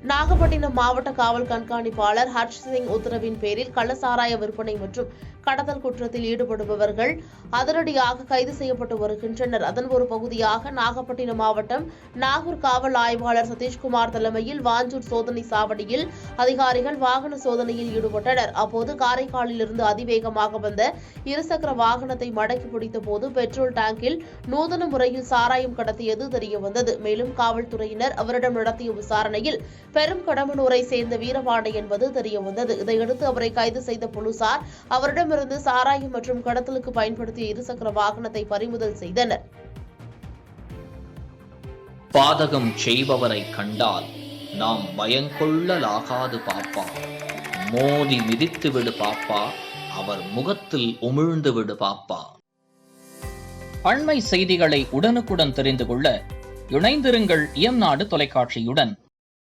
நாகப்பட்டினம் மாவட்ட காவல் கண்காணிப்பாளர் ஹர்ஷ் சிங் உத்தரவின் பேரில் கள்ளசாராய விற்பனை மற்றும் கடத்தல் குற்றத்தில் ஈடுபடுபவர்கள் அதிரடியாக கைது செய்யப்பட்டு வருகின்றனர். அதன் ஒரு பகுதியாக நாகப்பட்டினம் மாவட்டம் நாகூர் காவல் ஆய்வாளர் சதீஷ்குமார் தலைமையில் வாஞ்சூர் சோதனை சாவடியில் அதிகாரிகள் வாகன சோதனையில் ஈடுபட்டனர். அப்போது காரைக்காலிலிருந்து அதிவேகமாக வந்த இருசக்கர வாகனத்தை மடக்கி பிடித்த போது பெட்ரோல் டேங்கில் நூதன முறையில் சாராயம் கடத்தியது தெரியவந்தது. மேலும் காவல்துறையினர் அவரிடம் நடத்திய விசாரணையில் பெரும் கடம்பனூரை சேர்ந்த வீரபாண்டி என்பது தெரியவந்தது. இதையடுத்து அவரை கைது செய்த போலீசார் அவரிடமிருந்து சாராயம் மற்றும் கடத்தலுக்கு பயன்படுத்திய இருசக்கர வாகனத்தை பறிமுதல் செய்தனர். பாதகம் செய்பவரை கண்டால் நாம் பயங்கொள்ளலாகாது பாப்பா, மோதி மிதித்து விடு பாப்பா, அவர் முகத்தில் உமிழ்ந்து விடு பாப்பா. அண்மை செய்திகளை உடனுக்குடன் தெரிந்து கொள்ள இணைந்திருங்கள் இயம்நாடு தொலைக்காட்சியுடன்.